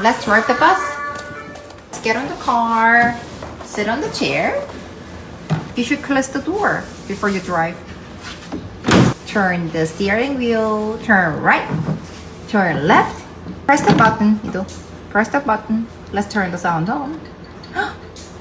Let's drive the bus. Let's get on the car. Sit on the chair. You should close the door before you drive. Turn the steering wheel. Turn right. Turn left. Press the button. 이도. Press the button. Let's turn the sound on.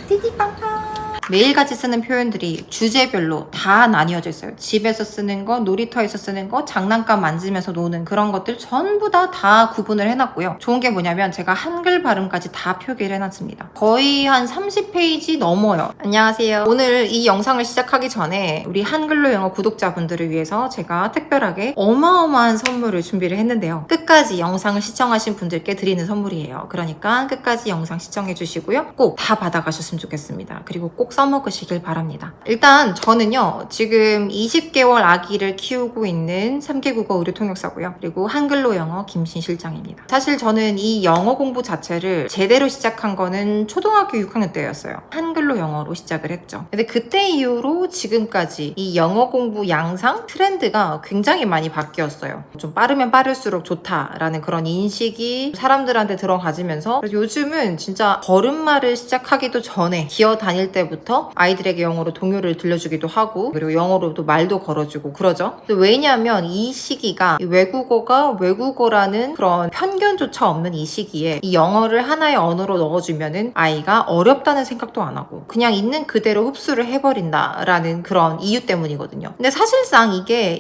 띠띠빵빵. 매일같이 쓰는 표현들이 주제별로 다 나뉘어져 있어요. 집에서 쓰는 거, 놀이터에서 쓰는 거, 장난감 만지면서 노는 그런 것들 전부 다 구분을 해놨고요. 좋은 게 뭐냐면 제가 한글 발음까지 다 표기를 해놨습니다. 거의 한 30페이지 넘어요. 안녕하세요. 오늘 이 영상을 시작하기 전에 우리 한글로 영어 구독자분들을 위해서 제가 특별하게 어마어마한 선물을 준비를 했는데요. 끝까지 영상을 시청하신 분들께 드리는 선물이에요. 그러니까 끝까지 영상 시청해 주시고요. 꼭 다 받아가셨으면 좋겠습니다. 그리고 꼭 써먹으시길 바랍니다. 일단 저는요 지금 20개월 아기를 키우고 있는 3개 국어 의료 통역사고요. 그리고 한글로 영어 김신 실장입니다. 사실 저는 이 영어 공부 자체를 제대로 시작한 거는 초등학교 6학년 때였어요. 한글로 영어로 시작을 했죠. 근데 그때 이후로 지금까지 이 영어 공부 양상 트렌드가 굉장히 많이 바뀌었어요. 좀 빠르면 빠를수록 좋다라는 그런 인식이 사람들한테 들어가지면서 그래서 요즘은 진짜 걸음마를 시작하기도 전에 기어 다닐 때부터 아이들에게 영어로 동요를 들려주기도 하고 그리고 영어로도 말도 걸어주고 그러죠. 왜냐하면 이 시기가 외국어가 외국어라는 그런 편견조차 없는 이 시기에 이 영어를 하나의 언어로 넣어주면은 아이가 어렵다는 생각도 안 하고 그냥 있는 그대로 흡수를 해버린다라는 그런 이유 때문이거든요. 근데 사실상 이게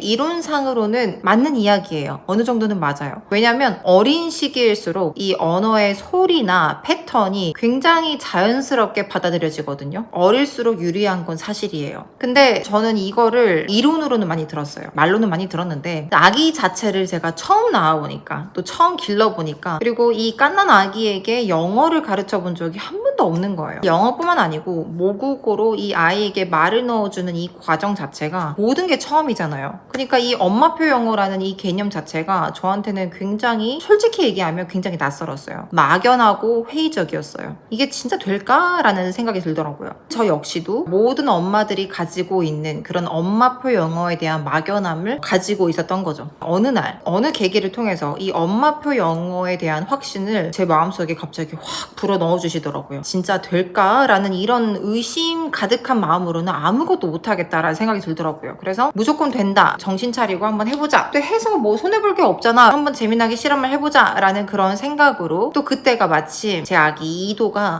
이론상으로는 맞는 이야기예요. 어느 정도는 맞아요. 왜냐하면 어린 시기일수록 이 언어의 소리나 패턴이 굉장히 자연스럽게 받아들여지거든요. 어릴수록 유리한 건 사실이에요. 근데 저는 이거를 이론으로는 많이 들었어요. 말로는 많이 들었는데 아기 자체를 제가 처음 낳아보니까 또 처음 길러보니까 그리고 이 갓난 아기에게 영어를 가르쳐 본 적이 한 번도 없는 거예요. 영어뿐만 아니고 모국어로 이 아이에게 말을 넣어주는 이 과정 자체가 모든 게 처음이잖아요. 그러니까 이 엄마표 영어라는 이 개념 자체가 저한테는 굉장히 솔직히 얘기하면 굉장히 낯설었어요. 막연하고 회의적이었어요. 이게 진짜 될까라는 생각이 들더라고요. 저 역시도 모든 엄마들이 가지고 있는 그런 엄마표 영어에 대한 막연함을 가지고 있었던 거죠. 어느 날 어느 계기를 통해서 이 엄마표 영어에 대한 확신을 제 마음속에 갑자기 확 불어 넣어주시더라고요. 진짜 될까라는 이런 의심 가득한 마음으로는 아무것도 못하겠다라는 생각이 들더라고요. 그래서 무조건 된다, 정신 차리고 한번 해보자, 또 해서 뭐 손해볼 게 없잖아, 한번 재미나게 실험을 해보자 라는 그런 생각으로 또 그때가 마침 제 아기 이도가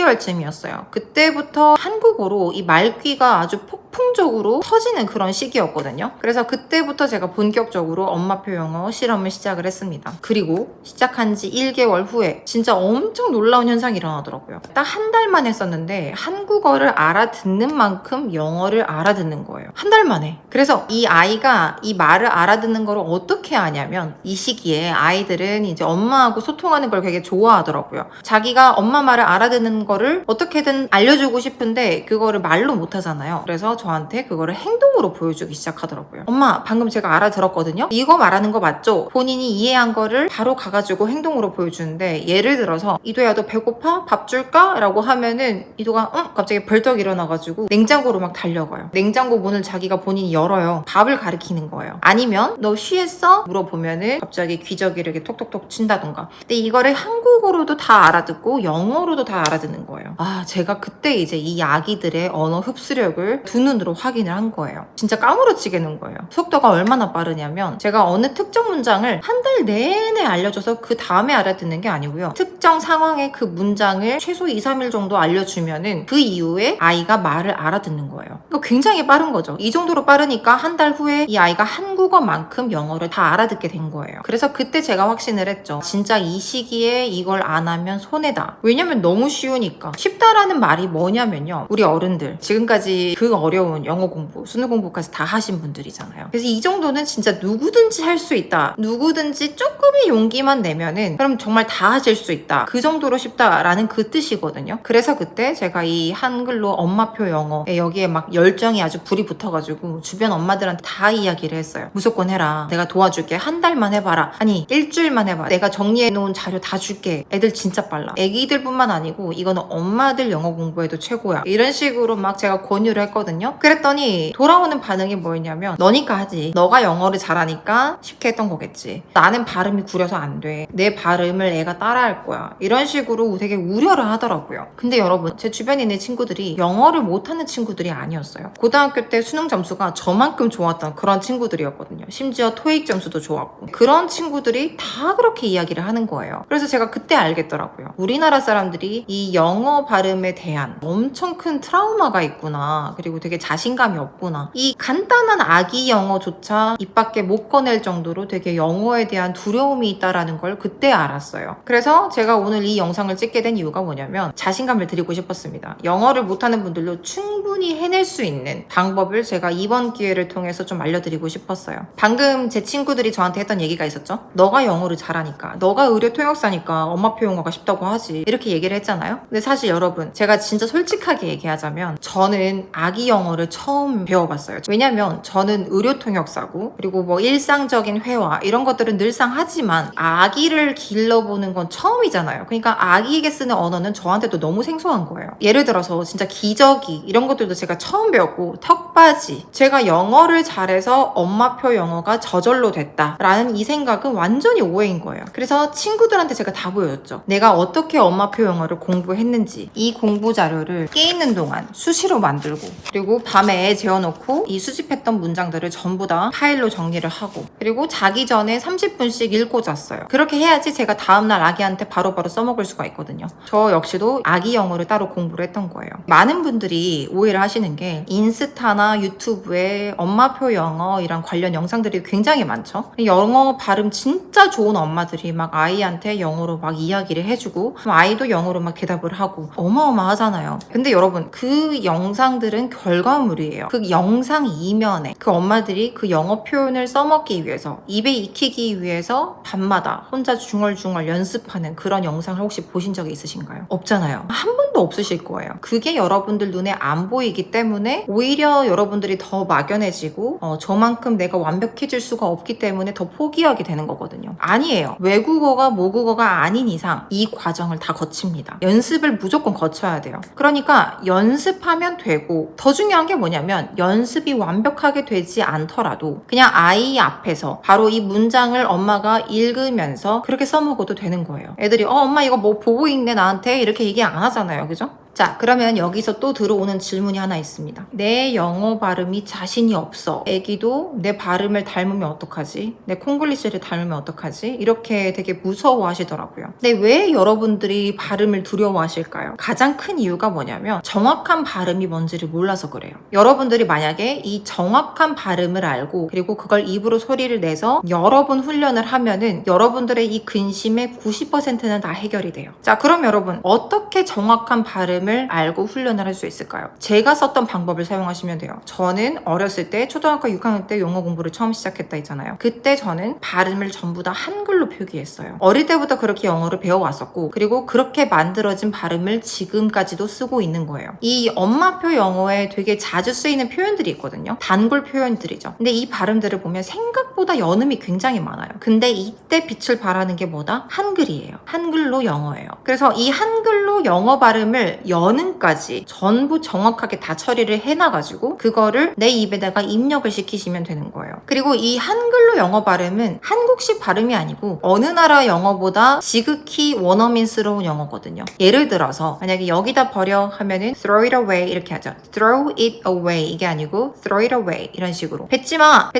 17개월쯤이었어요. 그때부터 한국어로 이 말귀가 아주 폭풍적으로 터지는 그런 시기였거든요. 그래서 그때부터 제가 본격적으로 엄마표 영어 실험을 시작을 했습니다. 그리고 시작한 지 1개월 후에 진짜 엄청 놀라운 현상이 일어나더라고요. 딱 한 달만 했었는데 한국어를 알아듣는 만큼 영어를 알아듣는 거예요. 한 달 만에. 그래서 이 아이가 이 말을 알아듣는 걸 어떻게 아냐면 이 시기에 아이들은 이제 엄마하고 소통하는 걸 되게 좋아하더라고요. 자기가 엄마 말을 알아듣는 거를 어떻게든 알려주고 싶은데 그거를 말로 못 하잖아요. 그래서 저한테 그거를 행동으로 보여주기 시작하더라고요. 엄마, 방금 제가 알아들었거든요? 이거 말하는 거 맞죠? 본인이 이해한 거를 바로 가가지고 행동으로 보여주는데 예를 들어서 이도야 너 배고파? 밥 줄까? 라고 하면은 이도가 갑자기 벌떡 일어나가지고 냉장고로 막 달려가요. 냉장고 문을 자기가 본인이 열어요. 밥을 가리키는 거예요. 아니면 너 쉬했어? 물어보면은 갑자기 기저귀를 이렇게 톡톡톡 친다던가. 근데 이거를 한국어로도 다 알아듣고 영어로도 다 알아듣는 거예요. 아, 제가 그때 이제 이 아기들의 언어 흡수력을 두 눈으로 확인을 한 거예요. 진짜 까무러치게는 거예요. 속도가 얼마나 빠르냐면 제가 어느 특정 문장을 한 달 내내 알려줘서 그 다음에 알아듣는 게 아니고요. 특정 상황의 그 문장을 최소 2, 3일 정도 알려주면은 그 이후에 아이가 말을 알아듣는 거예요. 그러니까 굉장히 빠른 거죠. 이 정도로 빠르니까 한 달 후에 이 아이가 한국어만큼 영어를 다 알아듣게 된 거예요. 그래서 그때 제가 확신을 했죠. 진짜 이 시기에 이걸 안 하면 손해다. 왜냐면 너무 쉬우니까. 쉽다라는 말이 뭐냐면요. 우리 어른들 지금까지 그 어려운 영어 공부, 수능 공부까지 다 하신 분들이잖아요. 그래서 이 정도는 진짜 누구든지 할 수 있다. 누구든지 조금의 용기만 내면은 그럼 정말 다 하실 수 있다. 그 정도로 쉽다라는 그 뜻이 많으시거든요. 그래서 그때 제가 이 한글로 엄마표 영어에 여기에 막 열정이 아주 불이 붙어가지고 주변 엄마들한테 다 이야기를 했어요. 무조건 해라. 내가 도와줄게. 한 달만 해봐라. 아니 일주일만 해봐. 내가 정리해놓은 자료 다 줄게. 애들 진짜 빨라. 애기들뿐만 아니고 이거는 엄마들 영어 공부에도 최고야. 이런 식으로 막 제가 권유를 했거든요. 그랬더니 돌아오는 반응이 뭐였냐면 너니까 하지. 너가 영어를 잘하니까 쉽게 했던 거겠지. 나는 발음이 구려서 안 돼. 내 발음을 애가 따라할 거야. 이런 식으로 되게 우려를 하더라고요. 근데 여러분 제 주변에 있는 친구들이 영어를 못하는 친구들이 아니었어요. 고등학교 때 수능 점수가 저만큼 좋았던 그런 친구들이었거든요. 심지어 토익 점수도 좋았고 그런 친구들이 다 그렇게 이야기를 하는 거예요. 그래서 제가 그때 알겠더라고요. 우리나라 사람들이 이 영어 발음에 대한 엄청 큰 트라우마가 있구나. 그리고 되게 자신감이 없구나. 이 간단한 아기 영어조차 입 밖에 못 꺼낼 정도로 되게 영어에 대한 두려움이 있다라는 걸 그때 알았어요. 그래서 제가 오늘 이 영상을 찍게 된 이유가 뭐냐면 자신감을 드리고 싶었습니다. 영어를 못하는 분들도 충분히 해낼 수 있는 방법을 제가 이번 기회를 통해서 좀 알려드리고 싶었어요. 방금 제 친구들이 저한테 했던 얘기가 있었죠. 너가 영어를 잘하니까, 너가 의료 통역사니까 엄마표 영어가 쉽다고 하지, 이렇게 얘기를 했잖아요. 근데 사실 여러분 제가 진짜 솔직하게 얘기하자면 저는 아기 영어를 처음 배워봤어요. 왜냐면 저는 의료 통역사고 그리고 뭐 일상적인 회화 이런 것들은 늘상 하지만 아기를 길러보는 건 처음이잖아요. 그러니까 아기에게 쓰는 언어는 저한테도 너무 생소한 거예요. 예를 들어서 진짜 기저귀 이런 것들도 제가 처음 배웠고 턱받이, 제가 영어를 잘해서 엄마표 영어가 저절로 됐다라는 이 생각은 완전히 오해인 거예요. 그래서 친구들한테 제가 다 보여줬죠. 내가 어떻게 엄마표 영어를 공부했는지 이 공부 자료를 깨 있는 동안 수시로 만들고 그리고 밤에 애 재워놓고 이 수집했던 문장들을 전부 다 파일로 정리를 하고 그리고 자기 전에 30분씩 읽고 잤어요. 그렇게 해야지 제가 다음날 아기한테 바로바로 써먹을 수가 있거든요. 저 역시도 아기 영어를 따로 공부를 했던 거예요. 많은 분들이 오해를 하시는 게 인스타나 유튜브에 엄마표 영어 이런 관련 영상들이 굉장히 많죠. 영어 발음 진짜 좋은 엄마들이 막 아이한테 영어로 막 이야기를 해주고 아이도 영어로 막 대답을 하고 어마어마하잖아요. 근데 여러분 그 영상들은 결과물이에요. 그 영상 이면에 그 엄마들이 그 영어 표현을 써먹기 위해서 입에 익히기 위해서 밤마다 혼자 중얼중얼 연습하는 그런 영상을 혹시 보신 적이 있으신가요? 없잖아요. 한 번도 없으실 거예요. 그게 여러분들 눈에 안 보이기 때문에 오히려 여러분들이 더 막연해지고 저만큼 내가 완벽해질 수가 없기 때문에 더 포기하게 되는 거거든요. 아니에요. 외국어가 모국어가 아닌 이상 이 과정을 다 거칩니다. 연습을 무조건 거쳐야 돼요. 그러니까 연습하면 되고 더 중요한 게 뭐냐면 연습이 완벽하게 되지 않더라도 그냥 아이 앞에서 바로 이 문장을 엄마가 읽으면서 그렇게 써먹어도 되는 거예요. 애들이 엄마 이거 뭐 보고 읽네 나한테 이렇게 얘기 안 하잖아요. 그죠? 자, 그러면 여기서 또 들어오는 질문이 하나 있습니다. 내 영어 발음이 자신이 없어. 애기도 내 발음을 닮으면 어떡하지? 내 콩글리시를 닮으면 어떡하지? 이렇게 되게 무서워하시더라고요. 근데 왜 여러분들이 발음을 두려워하실까요? 가장 큰 이유가 뭐냐면 정확한 발음이 뭔지를 몰라서 그래요. 여러분들이 만약에 이 정확한 발음을 알고 그리고 그걸 입으로 소리를 내서 여러 번 훈련을 하면은 여러분들의 이 근심의 90%는 다 해결이 돼요. 자, 그럼 여러분 어떻게 정확한 발음을 알고 훈련을 할 수 있을까요? 제가 썼던 방법을 사용하시면 돼요. 저는 어렸을 때 초등학교 6학년 때 영어 공부를 처음 시작했다 했잖아요. 그때 저는 발음을 전부 다 한글로 표기했어요. 어릴 때부터 그렇게 영어를 배워왔었고 그리고 그렇게 만들어진 발음을 지금까지도 쓰고 있는 거예요. 이 엄마표 영어에 되게 자주 쓰이는 표현들이 있거든요. 단골 표현들이죠. 근데 이 발음들을 보면 생각보다 연음이 굉장히 많아요. 근데 이때 빛을 발하는 게 뭐다? 한글이에요. 한글로 영어예요. 그래서 이 한글로 영어 발음을 연음까지 전부 정확하게 다 처리를 해놔가지고 그거를 내 입에다가 입력을 시키시면 되는 거예요. 그리고 이 한글로 영어 발음은 한국식 발음이 아니고 어느 나라 영어보다 지극히 원어민스러운 영어거든요. 예를 들어서 만약에 여기다 버려 하면은 throw it away 이렇게 하죠. throw it away 이게 아니고 throw it away 이런 식으로 뱉지마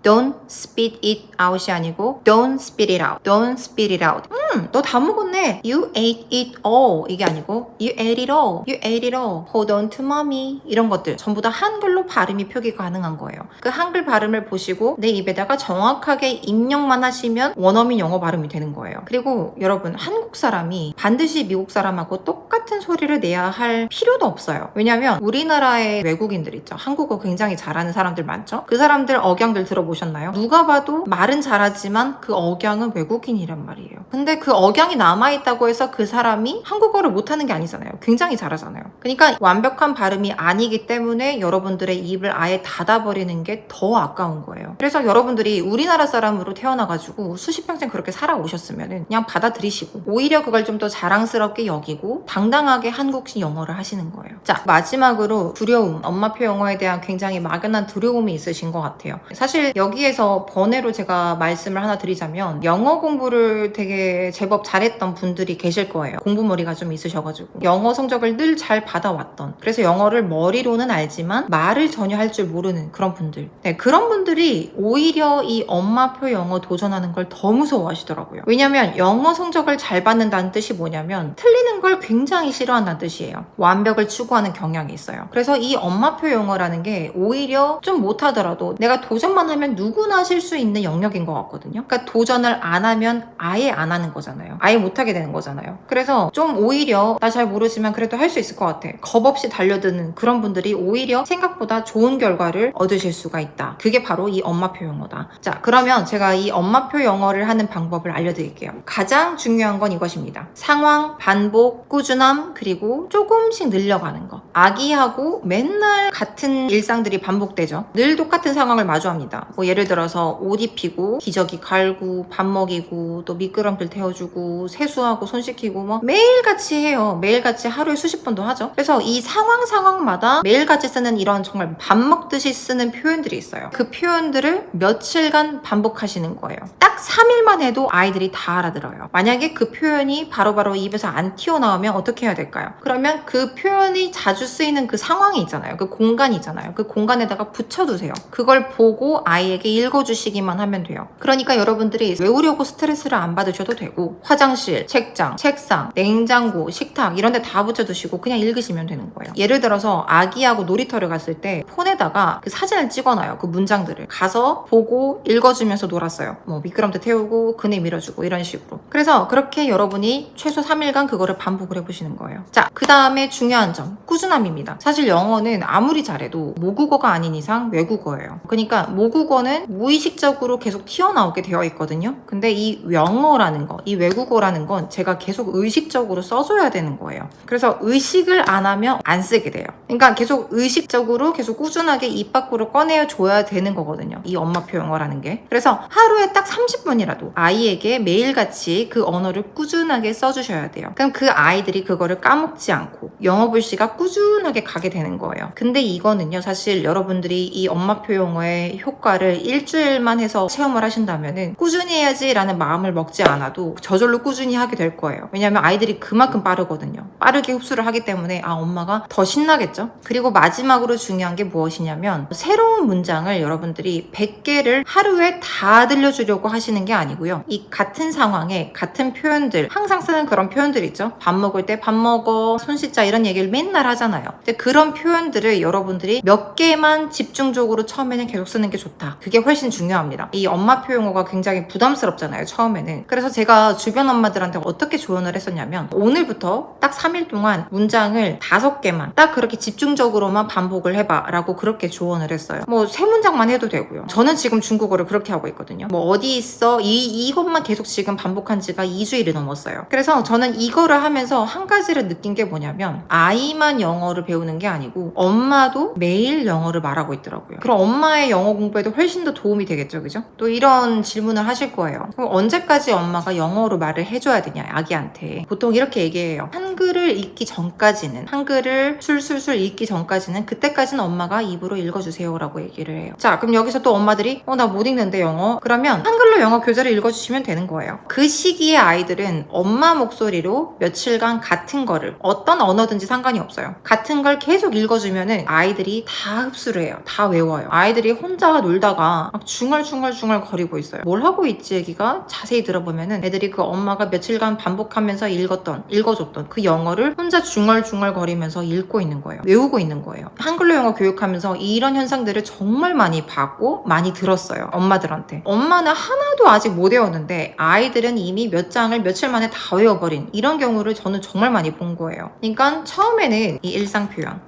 don't spit it out이 아니고 don't spit it out don't spit it out 너 다 먹었네 you ate it all 이게 아니고 you ate it it all, hold on to mommy 이런 것들 전부 다 한글로 발음이 표기 가능한 거예요. 그 한글 발음을 보시고 내 입에다가 정확하게 입력만 하시면 원어민 영어 발음이 되는 거예요. 그리고 여러분, 한국 사람이 반드시 미국 사람하고 똑같은 소리를 내야 할 필요도 없어요. 왜냐면 우리나라의 외국인들 있죠. 한국어 굉장히 잘하는 사람들 많죠. 그 사람들 억양들 들어보셨나요? 누가 봐도 말은 잘하지만 그 억양은 외국인이란 말이에요. 근데 그 억양이 남아있다고 해서 그 사람이 한국어를 못하는 게 아니잖아요. 굉장히 잘하잖아요. 그러니까 완벽한 발음이 아니기 때문에 여러분들의 입을 아예 닫아버리는 게 더 아까운 거예요. 그래서 여러분들이 우리나라 사람으로 태어나가지고 수십 평생 그렇게 살아오셨으면 그냥 받아들이시고 오히려 그걸 좀 더 자랑스럽게 여기고 당당하게 한국식 영어를 하시는 거예요. 자, 마지막으로 두려움, 엄마표 영어에 대한 굉장히 막연한 두려움이 있으신 것 같아요. 사실 여기에서 번외로 제가 말씀을 하나 드리자면 영어 공부를 되게 제법 잘했던 분들이 계실 거예요. 공부머리가 좀 있으셔가지고 영어 성적을 늘 잘 받아왔던, 그래서 영어를 머리로는 알지만 말을 전혀 할 줄 모르는 그런 분들, 네, 그런 분들이 오히려 이 엄마표 영어 도전하는 걸 더 무서워하시더라고요. 왜냐면 영어 성적을 잘 받는다는 뜻이 뭐냐면 틀리는 걸 굉장히 싫어한다는 뜻이에요. 완벽을 추구하는 경향이 있어요. 그래서 이 엄마표 영어라는 게 오히려 좀 못하더라도 내가 도전만 하면 누구나 하실 수 있는 영역인 것 같거든요. 그러니까 도전을 안 하면 아예 안 하는 거잖아요. 아예 못하게 되는 거잖아요. 그래서 좀 오히려 나 잘 모르지만 그래도 할 수 있을 것 같아, 겁 없이 달려드는 그런 분들이 오히려 생각보다 좋은 결과를 얻으실 수가 있다. 그게 바로 이 엄마표 영어다. 자, 그러면 제가 이 엄마표 영어를 하는 방법을 알려드릴게요. 가장 중요한 건 이것입니다. 상황, 반복, 꾸준함, 그리고 조금씩 늘려가는 거. 아기하고 맨날 같은 일상들이 반복되죠. 늘 똑같은 상황을 마주합니다. 뭐 예를 들어서 옷 입히고 기저귀 갈고 밥 먹이고 또 미끄럼틀 태워주고 세수하고 손 씻기고 뭐 매일같이 해요. 매일같이 하루에 수십 번도 하죠. 그래서 이 상황마다 매일같이 쓰는 이런 정말 밥 먹듯이 쓰는 표현들이 있어요. 그 표현들을 며칠간 반복하시는 거예요. 딱 3일만 해도 아이들이 다 알아들어요. 만약에 그 표현이 바로바로 입에서 안 튀어나오면 어떻게 해야 될까요? 그러면 그 표현이 자주 쓰이는 그 상황이 있잖아요. 그 공간이 있잖아요. 그 공간에다가 붙여두세요. 그걸 보고 아이에게 읽어주시기만 하면 돼요. 그러니까 여러분들이 외우려고 스트레스를 안 받으셔도 되고 화장실, 책장, 책상, 냉장고, 식탁 이런 데 다 붙여두시고 그냥 읽으시면 되는 거예요. 예를 들어서 아기하고 놀이터를 갔을 때 폰에다가 그 사진을 찍어놔요. 그 문장들을 가서 보고 읽어주면서 놀았어요. 뭐 미끄럼틀 태우고 그네 밀어주고 이런 식으로. 그래서 그렇게 여러분이 최소 3일간 그거를 반복을 해보시는 거예요. 자, 그 다음에 중요한 점, 꾸준함입니다. 사실 영어는 아무리 잘해도 모국어가 아닌 이상 외국어예요. 그러니까 모국어는 무의식적으로 계속 튀어나오게 되어 있거든요. 근데 이 영어라는 거, 이 외국어라는 건 제가 계속 의식적으로 써줘야 되는 거예요. 그래서 의식을 안 하면 안 쓰게 돼요. 그러니까 계속 의식적으로 계속 꾸준하게 입 밖으로 꺼내줘야 되는 거거든요. 이 엄마표 영어라는 게. 그래서 하루에 딱 30분이라도 아이에게 매일같이 그 언어를 꾸준하게 써주셔야 돼요. 그럼 그 아이들이 그거를 까먹지 않고 영어 불씨가 꾸준하게 가게 되는 거예요. 근데 이거는요, 사실 여러분들이 이 엄마표 영어의 효과를 일주일만 해서 체험을 하신다면은 꾸준히 해야지 라는 마음을 먹지 않아도 저절로 꾸준히 하게 될 거예요. 왜냐하면 아이들이 그만큼 빠르거든요. 빠르게 흡수를 하기 때문에 엄마가 더 신나겠죠? 그리고 마지막으로 중요한 게 무엇이냐면 새로운 문장을 여러분들이 100개를 하루에 다 들려주려고 하시는 게 아니고요. 이 같은 상황에 같은 표현들, 항상 쓰는 그런 표현들 있죠? 밥 먹을 때 밥 먹어, 손 씻자 이런 얘기를 맨날 하잖아요. 근데 그런 표현들을 여러분들이 몇 개만 집중적으로 처음에는 계속 쓰는 게 좋다. 그게 훨씬 중요합니다. 이 엄마표 영어가 굉장히 부담스럽잖아요, 처음에는. 그래서 제가 주변 엄마들한테 어떻게 조언을 했었냐면 오늘부터 딱 3일 동안 문장을 5개만 딱 그렇게 집중적으로만 반복을 해봐 라고 그렇게 조언을 했어요. 뭐 3문장만 해도 되고요. 저는 지금 중국어를 그렇게 하고 있거든요. 뭐 어디 있어? 이것만 계속 지금 반복한 지가 2주일이 넘었어요. 그래서 저는 이거를 하면서 한 가지를 느낀 게 뭐냐면 아이만 영어를 배우는 게 아니고 엄마도 매일 영어를 말하고 있더라고요. 그럼 엄마의 영어 공부에도 훨씬 더 도움이 되겠죠, 그죠? 또 이런 질문을 하실 거예요. 그럼 언제까지 엄마가 영어로 말을 해줘야 되냐, 아기한테. 보통 이렇게 얘기해요. 한글을 읽기 전까지는, 한글을 술술술 읽기 전까지는, 그때까지는 엄마가 입으로 읽어주세요 라고 얘기를 해요. 자, 그럼 여기서 또 엄마들이 나 못 읽는데 영어? 그러면 한글로 영어 교재를 읽어주시면 되는 거예요. 그 시기에 아이들은 엄마 목소리로 며칠간 같은 거를, 어떤 언어든지 상관이 없어요. 같은 걸 계속 읽어주면은 아이들이 다 흡수를 해요. 다 외워요. 아이들이 혼자 놀다가 막 중얼중얼 거리고 있어요. 뭘 하고 있지 애기가? 자세히 들어보면은 애들이 그 엄마가 며칠간 반복하면서 읽어줬던 그 영어를 혼자 중얼중얼거리면서 읽고 있는 거예요. 외우고 있는 거예요. 한글로 영어 교육하면서 이런 현상들을 정말 많이 봤고 많이 들었어요. 엄마들한테. 엄마는 하나도 아직 못 외웠는데 아이들은 이미 몇 장을 며칠 만에 다 외워버린 이런 경우를 저는 정말 많이 본 거예요. 그러니까 처음에는 이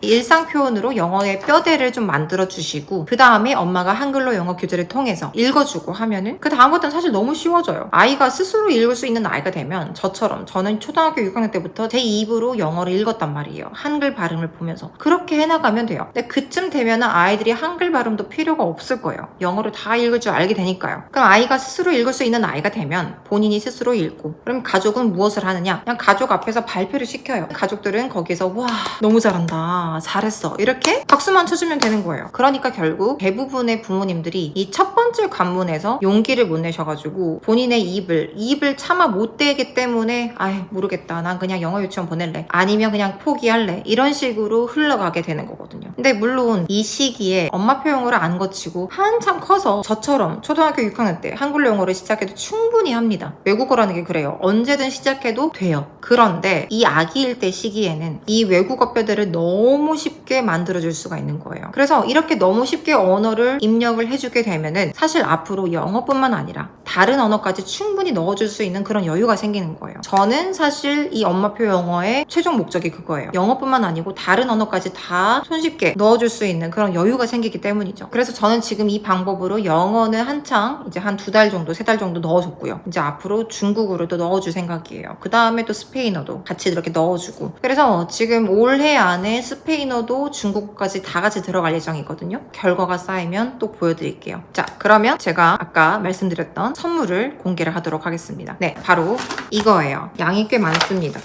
일상표현으로 영어의 뼈대를 좀 만들어 주시고 그 다음에 엄마가 한글로 영어 교재를 통해서 읽어주고 하면은 그 다음부터는 사실 너무 쉬워져요. 아이가 스스로 읽을 수 있는 나이가 되면 저처럼 저는 초등학교 6학년 때부터 제 입으로 영어를 읽었단 말이에요. 한글 발음을 보면서 그렇게 해나가면 돼요. 근데 그쯤 되면은 아이들이 한글 발음도 필요가 없을 거예요. 영어를 다 읽을 줄 알게 되니까요. 그럼 아이가 스스로 읽을 수 있는 나이가 되면 본인이 스스로 읽고 그럼 가족은 무엇을 하느냐? 그냥 가족 앞에서 발표를 시켜요. 가족들은 거기서 와 너무 잘한다 잘했어 이렇게 박수만 쳐주면 되는 거예요. 그러니까 결국 대부분의 부모님들이 이 첫 번째 관문에서 용기를 못 내셔가지고 본인의 입을 차마 못 대기 때문에 아이 모르겠다 난 그냥 영어 유치원 보낼래 아니면 그냥 포기할래 이런 식으로 흘러가게 되는 거거든요. 근데 물론 이 시기에 엄마표 영어를 안 거치고 한참 커서 저처럼 초등학교 6학년 때 한글로 영어를 시작해도 충분히 합니다. 외국어라는 게 그래요. 언제든 시작해도 돼요. 그런데 이 아기일 때 시기에는 이 외국어 뼈대를 너무 쉽게 만들어줄 수가 있는 거예요. 그래서 이렇게 너무 쉽게 언어를 입력을 해주게 되면은 사실 앞으로 영어뿐만 아니라 다른 언어까지 충분히 넣어줄 수 있는 그런 여유가 생기는 거예요. 저는 사실 이 엄마표 영어의 최종 목적이 그거예요. 영어뿐만 아니고 다른 언어까지 다 손쉽게 넣어줄 수 있는 그런 여유가 생기기 때문이죠. 그래서 저는 지금 이 방법으로 영어는 한창 이제 한 2달 정도 3달 정도 넣어줬고요. 이제 앞으로 중국어로도 넣어줄 생각이에요. 그 다음에 또 스페인어도 같이 이렇게 넣어주고 그래서 지금 올해 안에 스페인어도 중국어까지 다 같이 들어갈 예정이거든요. 결과가 쌓이면 또 보여드릴게요. 자, 그러면 제가 아까 말씀드렸던 선물을 공개를 하도록 하겠습니다. 네, 바로 이거예요. 양이 꽤 많습니다.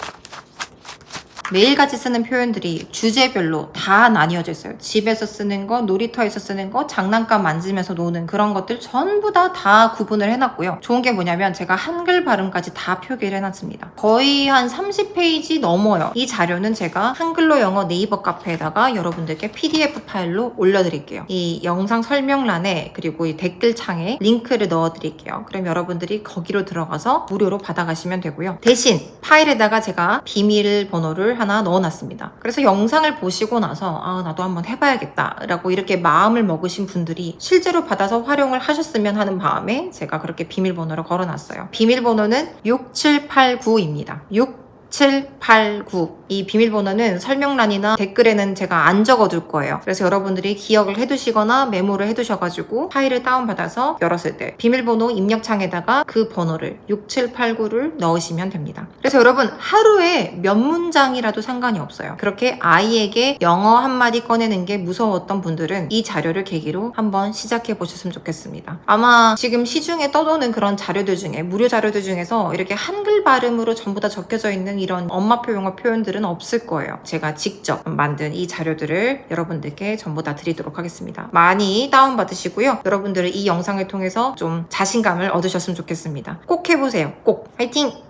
매일같이 쓰는 표현들이 주제별로 다 나뉘어져 있어요. 집에서 쓰는 거, 놀이터에서 쓰는 거, 장난감 만지면서 노는 그런 것들 전부 다 구분을 해놨고요. 좋은 게 뭐냐면 제가 한글 발음까지 다 표기를 해놨습니다. 거의 한 30페이지 넘어요. 이 자료는 제가 한글로 영어 네이버 카페에다가 여러분들께 PDF 파일로 올려드릴게요. 이 영상 설명란에 그리고 이 댓글창에 링크를 넣어드릴게요. 그럼 여러분들이 거기로 들어가서 무료로 받아가시면 되고요. 대신 파일에다가 제가 비밀번호를 하나 넣어놨습니다. 그래서 영상을 보시고 나서 아 나도 한번 해봐야겠다 라고 이렇게 마음을 먹으신 분들이 실제로 받아서 활용을 하셨으면 하는 마음에 제가 그렇게 비밀번호를 걸어놨어요. 비밀번호는 6789입니다. 6789 이 비밀번호는 설명란이나 댓글에는 제가 안 적어둘 거예요. 그래서 여러분들이 기억을 해두시거나 메모를 해두셔가지고 파일을 다운받아서 열었을 때 비밀번호 입력창에다가 그 번호를 6789를 넣으시면 됩니다. 그래서 여러분 하루에 몇 문장이라도 상관이 없어요. 그렇게 아이에게 영어 한마디 꺼내는 게 무서웠던 분들은 이 자료를 계기로 한번 시작해 보셨으면 좋겠습니다. 아마 지금 시중에 떠도는 그런 자료들 중에 무료 자료들 중에서 이렇게 한글 발음으로 전부 다 적혀져 있는 이런 엄마표 영어 표현들은 없을 거예요. 제가 직접 만든 이 자료들을 여러분들께 전부 다 드리도록 하겠습니다. 많이 다운받으시고요. 여러분들은 이 영상을 통해서 좀 자신감을 얻으셨으면 좋겠습니다. 꼭 해보세요. 꼭! 화이팅!